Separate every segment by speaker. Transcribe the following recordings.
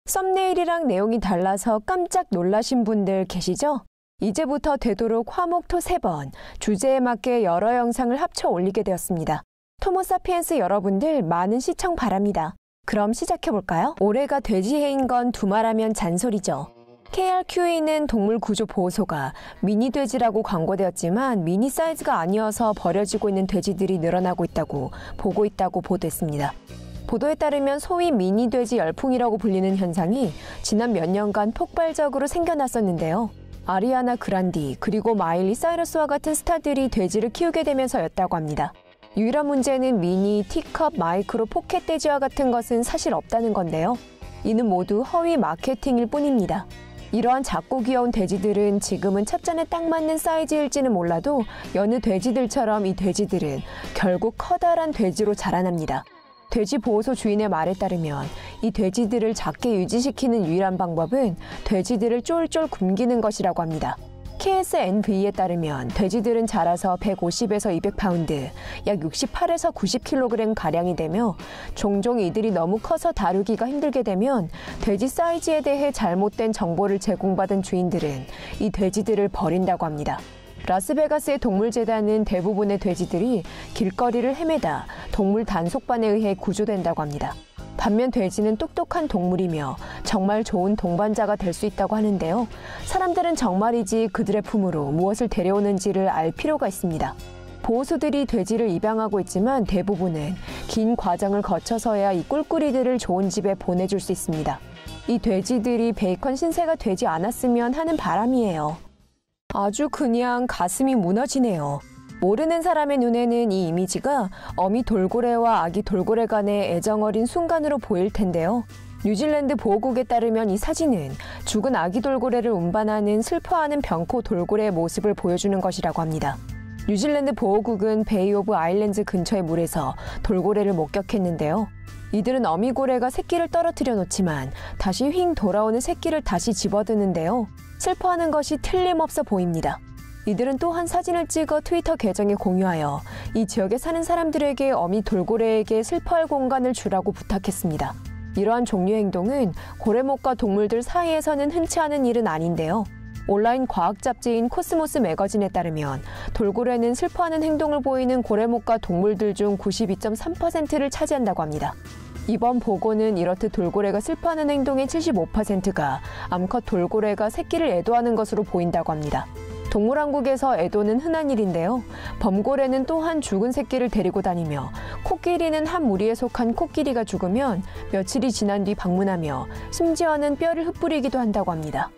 Speaker 1: 썸네일이랑 내용이 달라서 깜짝 놀라신 분들 계시죠? 이제부터 되도록 화목토 3번, 주제에 맞게 여러 영상을 합쳐 올리게 되었습니다. 토모사피엔스 여러분들 많은 시청 바랍니다. 그럼 시작해볼까요? 올해가 돼지해인 건 두말하면 잔소리죠. KRQA는 동물구조보호소가 미니 돼지라고 광고되었지만 미니 사이즈가 아니어서 버려지고 있는 돼지들이 늘어나고 있다고 보고 있다고 보도했습니다. 보도에 따르면 소위 미니 돼지 열풍이라고 불리는 현상이 지난 몇 년간 폭발적으로 생겨났었는데요. 아리아나 그란디 그리고 마일리 사이러스와 같은 스타들이 돼지를 키우게 되면서였다고 합니다. 유일한 문제는 미니, 티컵, 마이크로, 포켓 돼지와 같은 것은 사실 없다는 건데요. 이는 모두 허위 마케팅일 뿐입니다. 이러한 작고 귀여운 돼지들은 지금은 찻잔에 딱 맞는 사이즈일지는 몰라도 여느 돼지들처럼 이 돼지들은 결국 커다란 돼지로 자라납니다. 돼지보호소 주인의 말에 따르면 이 돼지들을 작게 유지시키는 유일한 방법은 돼지들을 쫄쫄 굶기는 것이라고 합니다. KSNV에 따르면 돼지들은 자라서 150에서 200파운드, 약 68에서 90kg가량이 되며 종종 이들이 너무 커서 다루기가 힘들게 되면 돼지 사이즈에 대해 잘못된 정보를 제공받은 주인들은 이 돼지들을 버린다고 합니다. 라스베가스의 동물재단은 대부분의 돼지들이 길거리를 헤매다 동물 단속반에 의해 구조된다고 합니다. 반면 돼지는 똑똑한 동물이며 정말 좋은 동반자가 될 수 있다고 하는데요. 사람들은 정말이지 그들의 품으로 무엇을 데려오는지를 알 필요가 있습니다. 보호소들이 돼지를 입양하고 있지만 대부분은 긴 과정을 거쳐서야 이 꿀꿀이들을 좋은 집에 보내줄 수 있습니다. 이 돼지들이 베이컨 신세가 되지 않았으면 하는 바람이에요. 아주 그냥 가슴이 무너지네요. 모르는 사람의 눈에는 이 이미지가 어미 돌고래와 아기 돌고래 간의 애정어린 순간으로 보일 텐데요. 뉴질랜드 보호국에 따르면 이 사진은 죽은 아기 돌고래를 운반하는 슬퍼하는 병코 돌고래의 모습을 보여주는 것이라고 합니다. 뉴질랜드 보호국은 베이 오브 아일랜드 근처의 물에서 돌고래를 목격했는데요. 이들은 어미 고래가 새끼를 떨어뜨려 놓지만 다시 휙 돌아오는 새끼를 다시 집어드는데요. 슬퍼하는 것이 틀림없어 보입니다. 이들은 또한 사진을 찍어 트위터 계정에 공유하여 이 지역에 사는 사람들에게 어미 돌고래에게 슬퍼할 공간을 주라고 부탁했습니다. 이러한 종류의 행동은 고래목과 동물들 사이에서는 흔치 않은 일은 아닌데요. 온라인 과학 잡지인 코스모스 매거진에 따르면 돌고래는 슬퍼하는 행동을 보이는 고래목과 동물들 중 92.3%를 차지한다고 합니다. 이번 보고는 이렇듯 돌고래가 슬퍼하는 행동의 75%가 암컷 돌고래가 새끼를 애도하는 것으로 보인다고 합니다. 동물왕국에서 애도는 흔한 일인데요. 범고래는 또한 죽은 새끼를 데리고 다니며 코끼리는 한 무리에 속한 코끼리가 죽으면 며칠이 지난 뒤 방문하며 심지어는 뼈를 흩뿌리기도 한다고 합니다.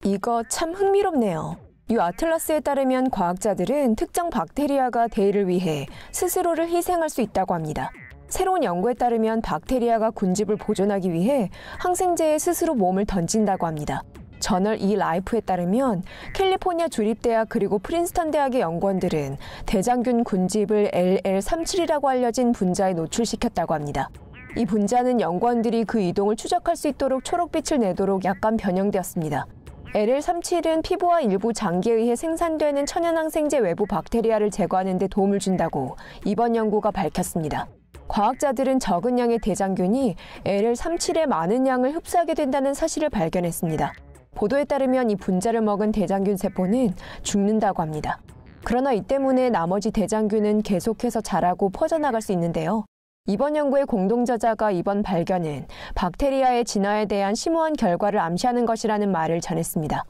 Speaker 1: 이거 참 흥미롭네요. 유 아틀라스에 따르면 과학자들은 특정 박테리아가 대의를 위해 스스로를 희생할 수 있다고 합니다. 새로운 연구에 따르면 박테리아가 군집을 보존하기 위해 항생제에 스스로 몸을 던진다고 합니다. 저널 이 라이프에 따르면 캘리포니아 주립대학 그리고 프린스턴 대학의 연구원들은 대장균 군집을 LL37이라고 알려진 분자에 노출시켰다고 합니다. 이 분자는 연구원들이 그 이동을 추적할 수 있도록 초록빛을 내도록 약간 변형되었습니다. LL37은 피부와 일부 장기에 의해 생산되는 천연항생제 외부 박테리아를 제거하는 데 도움을 준다고 이번 연구가 밝혔습니다. 과학자들은 적은 양의 대장균이 LL37의 많은 양을 흡수하게 된다는 사실을 발견했습니다. 보도에 따르면 이 분자를 먹은 대장균 세포는 죽는다고 합니다. 그러나 이 때문에 나머지 대장균은 계속해서 자라고 퍼져나갈 수 있는데요. 이번 연구의 공동저자가 이번 발견은 박테리아의 진화에 대한 심오한 결과를 암시하는 것이라는 말을 전했습니다.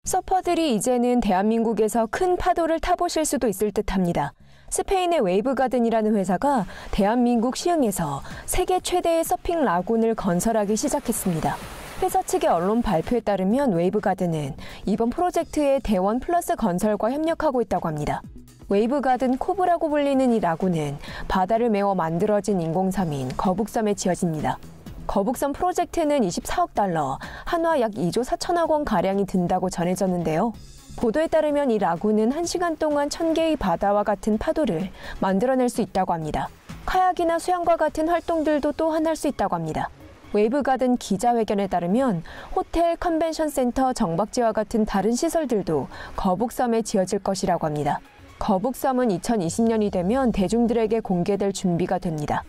Speaker 1: 서퍼들이 이제는 대한민국에서 큰 파도를 타보실 수도 있을 듯합니다. 스페인의 웨이브가든이라는 회사가 대한민국 시흥에서 세계 최대의 서핑 라군을 건설하기 시작했습니다. 회사 측의 언론 발표에 따르면 웨이브가든은 이번 프로젝트의 대원 플러스 건설과 협력하고 있다고 합니다. 웨이브가든 코브라고 불리는 이 라군은 바다를 메워 만들어진 인공섬인 거북섬에 지어집니다. 거북섬 프로젝트는 24억 달러, 한화 약 2조 4천억 원 가량이 든다고 전해졌는데요. 보도에 따르면 이 라군은 1시간 동안 1000개의 바다와 같은 파도를 만들어낼 수 있다고 합니다. 카약이나 수영과 같은 활동들도 또한 할 수 있다고 합니다. 웨이브가든 기자회견에 따르면 호텔, 컨벤션 센터, 정박지와 같은 다른 시설들도 거북섬에 지어질 것이라고 합니다. 거북섬은 2020년이 되면 대중들에게 공개될 준비가 됩니다.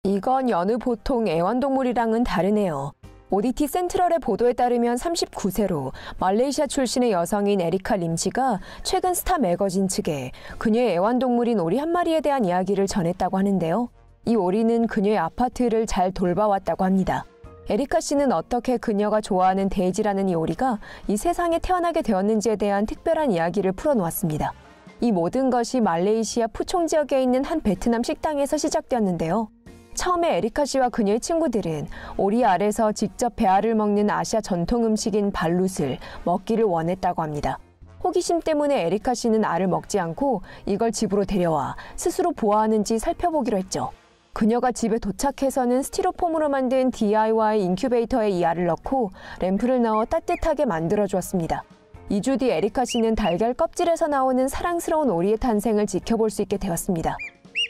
Speaker 1: 이건 여느 보통 애완동물이랑은 다르네요. ODT 센트럴의 보도에 따르면 39세로 말레이시아 출신의 여성인 에리카 림지가 최근 스타 매거진 측에 그녀의 애완동물인 오리 한 마리에 대한 이야기를 전했다고 하는데요. 이 오리는 그녀의 아파트를 잘 돌봐왔다고 합니다. 에리카 씨는 어떻게 그녀가 좋아하는 데이지라는 이 오리가 이 세상에 태어나게 되었는지에 대한 특별한 이야기를 풀어놓았습니다. 이 모든 것이 말레이시아 푸총 지역에 있는 한 베트남 식당에서 시작되었는데요. 처음에 에리카 씨와 그녀의 친구들은 오리 알에서 직접 배알을 먹는 아시아 전통 음식인 발룻을 먹기를 원했다고 합니다. 호기심 때문에 에리카 씨는 알을 먹지 않고 이걸 집으로 데려와 스스로 보아하는지 살펴보기로 했죠. 그녀가 집에 도착해서는 스티로폼으로 만든 DIY 인큐베이터에 이 알을 넣고 램프를 넣어 따뜻하게 만들어 주었습니다. 2주 뒤 에리카 씨는 달걀 껍질에서 나오는 사랑스러운 오리의 탄생을 지켜볼 수 있게 되었습니다.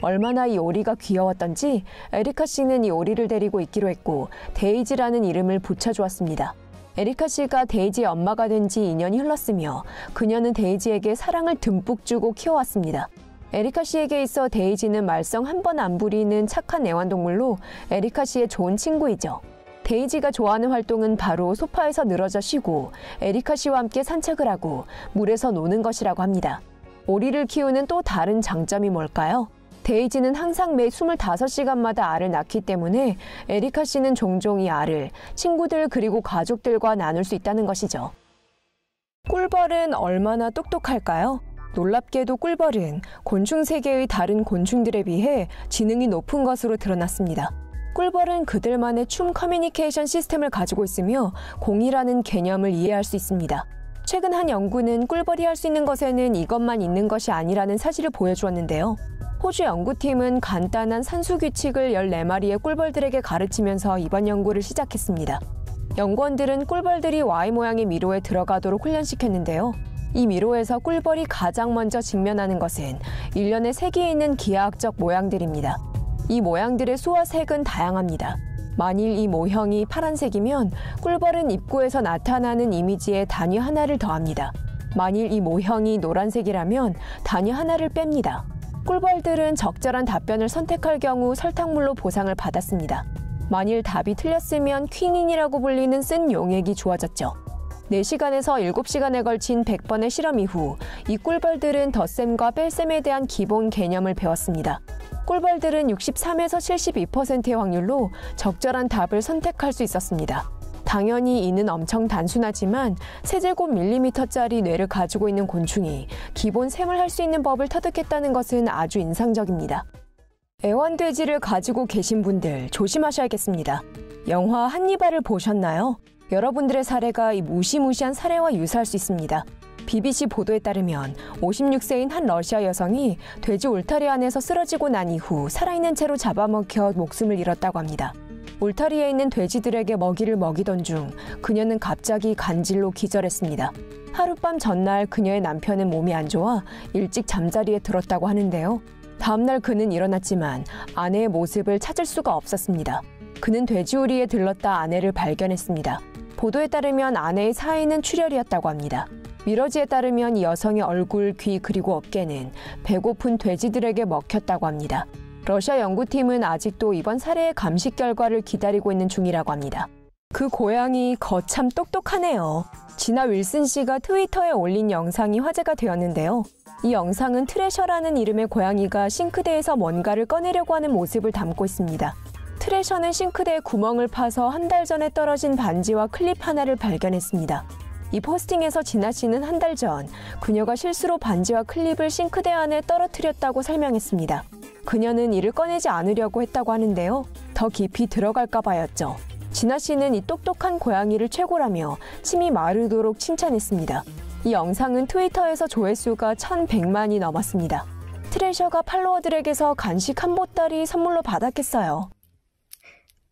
Speaker 1: 얼마나 이 오리가 귀여웠던지 에리카 씨는 이 오리를 데리고 있기로 했고 데이지라는 이름을 붙여주었습니다. 에리카 씨가 데이지의 엄마가 된 지 2년이 흘렀으며 그녀는 데이지에게 사랑을 듬뿍 주고 키워왔습니다. 에리카 씨에게 있어 데이지는 말썽 한 번 안 부리는 착한 애완동물로 에리카 씨의 좋은 친구이죠. 데이지가 좋아하는 활동은 바로 소파에서 늘어져 쉬고 에리카 씨와 함께 산책을 하고 물에서 노는 것이라고 합니다. 오리를 키우는 또 다른 장점이 뭘까요? 데이지는 항상 매 25시간마다 알을 낳기 때문에 에리카 씨는 종종 이 알을 친구들 그리고 가족들과 나눌 수 있다는 것이죠. 꿀벌은 얼마나 똑똑할까요? 놀랍게도 꿀벌은 곤충 세계의 다른 곤충들에 비해 지능이 높은 것으로 드러났습니다. 꿀벌은 그들만의 춤 커뮤니케이션 시스템을 가지고 있으며 공이라는 개념을 이해할 수 있습니다. 최근 한 연구는 꿀벌이 할 수 있는 것에는 이것만 있는 것이 아니라는 사실을 보여주었는데요. 호주 연구팀은 간단한 산수 규칙을 14마리의 꿀벌들에게 가르치면서 이번 연구를 시작했습니다. 연구원들은 꿀벌들이 Y 모양의 미로에 들어가도록 훈련시켰는데요. 이 미로에서 꿀벌이 가장 먼저 직면하는 것은 일련의 색이 있는 기하학적 모양들입니다. 이 모양들의 수와 색은 다양합니다. 만일 이 모형이 파란색이면 꿀벌은 입구에서 나타나는 이미지에 단위 하나를 더합니다. 만일 이 모형이 노란색이라면 단위 하나를 뺍니다. 꿀벌들은 적절한 답변을 선택할 경우 설탕물로 보상을 받았습니다. 만일 답이 틀렸으면 퀴닌이라고 불리는 쓴 용액이 주어졌죠. 4시간에서 7시간에 걸친 100번의 실험 이후 이 꿀벌들은 덧셈과 뺄셈에 대한 기본 개념을 배웠습니다. 꿀벌들은 63에서 72%의 확률로 적절한 답을 선택할 수 있었습니다. 당연히 이는 엄청 단순하지만 세제곱밀리미터짜리 뇌를 가지고 있는 곤충이 기본 셈을 할 수 있는 법을 터득했다는 것은 아주 인상적입니다. 애완돼지를 가지고 계신 분들 조심하셔야겠습니다. 영화 한니발을 보셨나요? 여러분들의 사례가 이 무시무시한 사례와 유사할 수 있습니다. BBC 보도에 따르면 56세인 한 러시아 여성이 돼지 울타리 안에서 쓰러지고 난 이후 살아있는 채로 잡아먹혀 목숨을 잃었다고 합니다. 울타리에 있는 돼지들에게 먹이를 먹이던 중 그녀는 갑자기 간질로 기절했습니다. 하룻밤 전날 그녀의 남편은 몸이 안 좋아 일찍 잠자리에 들었다고 하는데요. 다음날 그는 일어났지만 아내의 모습을 찾을 수가 없었습니다. 그는 돼지우리에 들렀다 아내를 발견했습니다. 보도에 따르면 아내의 사인은 출혈이었다고 합니다. 미러지에 따르면 이 여성의 얼굴, 귀 그리고 어깨는 배고픈 돼지들에게 먹혔다고 합니다. 러시아 연구팀은 아직도 이번 사례의 감식 결과를 기다리고 있는 중이라고 합니다. 그 고양이 거참 똑똑하네요. 지나 윌슨 씨가 트위터에 올린 영상이 화제가 되었는데요. 이 영상은 트레셔라는 이름의 고양이가 싱크대에서 뭔가를 꺼내려고 하는 모습을 담고 있습니다. 트레셔는 싱크대에 구멍을 파서 한 달 전에 떨어진 반지와 클립 하나를 발견했습니다. 이 포스팅에서 진아 씨는 한 달 전 그녀가 실수로 반지와 클립을 싱크대 안에 떨어뜨렸다고 설명했습니다. 그녀는 이를 꺼내지 않으려고 했다고 하는데요. 더 깊이 들어갈까 봐였죠. 진아 씨는 이 똑똑한 고양이를 최고라며 침이 마르도록 칭찬했습니다. 이 영상은 트위터에서 조회수가 1,100만이 넘었습니다. 트레셔가 팔로워들에게서 간식 한 보따리 선물로 받았겠어요.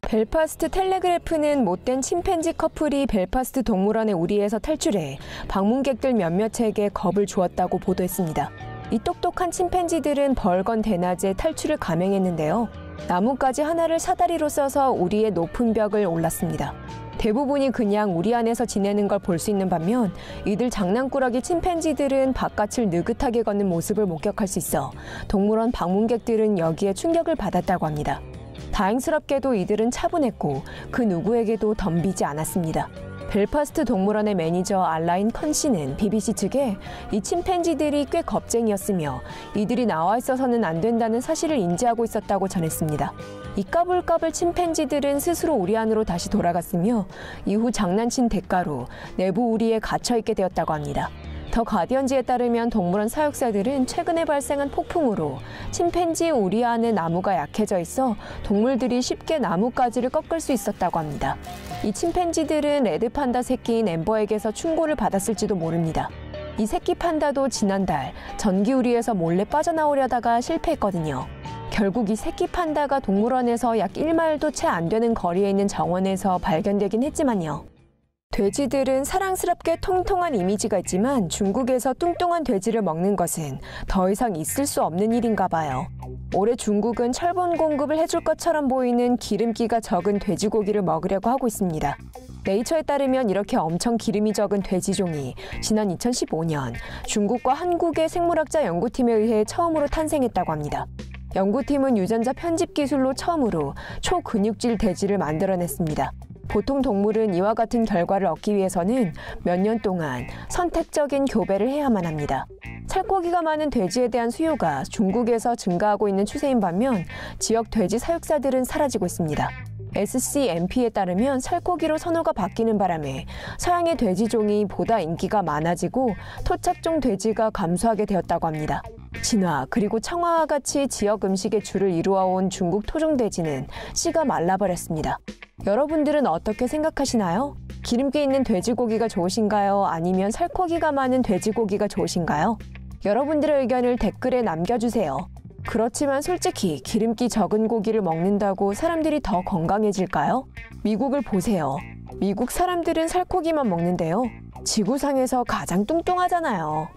Speaker 1: 벨파스트 텔레그래프는 못된 침팬지 커플이 벨파스트 동물원의 우리에서 탈출해 방문객들 몇몇에게 겁을 주었다고 보도했습니다. 이 똑똑한 침팬지들은 벌건 대낮에 탈출을 감행했는데요. 나뭇가지 하나를 사다리로 써서 우리의 높은 벽을 올랐습니다. 대부분이 그냥 우리 안에서 지내는 걸 볼 수 있는 반면 이들 장난꾸러기 침팬지들은 바깥을 느긋하게 걷는 모습을 목격할 수 있어 동물원 방문객들은 여기에 충격을 받았다고 합니다. 다행스럽게도 이들은 차분했고 그 누구에게도 덤비지 않았습니다. 벨파스트 동물원의 매니저 알라인 컨 씨는 BBC 측에 이 침팬지들이 꽤 겁쟁이였으며 이들이 나와 있어서는 안 된다는 사실을 인지하고 있었다고 전했습니다. 이 까불까불 침팬지들은 스스로 우리 안으로 다시 돌아갔으며 이후 장난친 대가로 내부 우리에 갇혀있게 되었다고 합니다. 더 가디언지에 따르면 동물원 사육사들은 최근에 발생한 폭풍으로 침팬지 우리 안에 나무가 약해져 있어 동물들이 쉽게 나뭇가지를 꺾을 수 있었다고 합니다. 이 침팬지들은 레드 판다 새끼인 엠버에게서 충고를 받았을지도 모릅니다. 이 새끼 판다도 지난달 전기우리에서 몰래 빠져나오려다가 실패했거든요. 결국 이 새끼 판다가 동물원에서 약 1마일도 채 안 되는 거리에 있는 정원에서 발견되긴 했지만요. 돼지들은 사랑스럽게 통통한 이미지가 있지만 중국에서 뚱뚱한 돼지를 먹는 것은 더 이상 있을 수 없는 일인가 봐요. 올해 중국은 철분 공급을 해줄 것처럼 보이는 기름기가 적은 돼지고기를 먹으려고 하고 있습니다. 네이처에 따르면 이렇게 엄청 기름이 적은 돼지종이 지난 2015년 중국과 한국의 생물학자 연구팀에 의해 처음으로 탄생했다고 합니다. 연구팀은 유전자 편집 기술로 처음으로 초근육질 돼지를 만들어냈습니다. 보통 동물은 이와 같은 결과를 얻기 위해서는 몇 년 동안 선택적인 교배를 해야만 합니다. 살코기가 많은 돼지에 대한 수요가 중국에서 증가하고 있는 추세인 반면 지역 돼지 사육사들은 사라지고 있습니다. SCMP에 따르면 살코기로 선호가 바뀌는 바람에 서양의 돼지종이 보다 인기가 많아지고 토착종 돼지가 감소하게 되었다고 합니다. 진화 그리고 청화와 같이 지역 음식의 주를 이루어온 중국 토종 돼지는 씨가 말라버렸습니다. 여러분들은 어떻게 생각하시나요? 기름기 있는 돼지고기가 좋으신가요? 아니면 살코기가 많은 돼지고기가 좋으신가요? 여러분들의 의견을 댓글에 남겨주세요. 그렇지만 솔직히 기름기 적은 고기를 먹는다고 사람들이 더 건강해질까요? 미국을 보세요. 미국 사람들은 살코기만 먹는데요. 지구상에서 가장 뚱뚱하잖아요.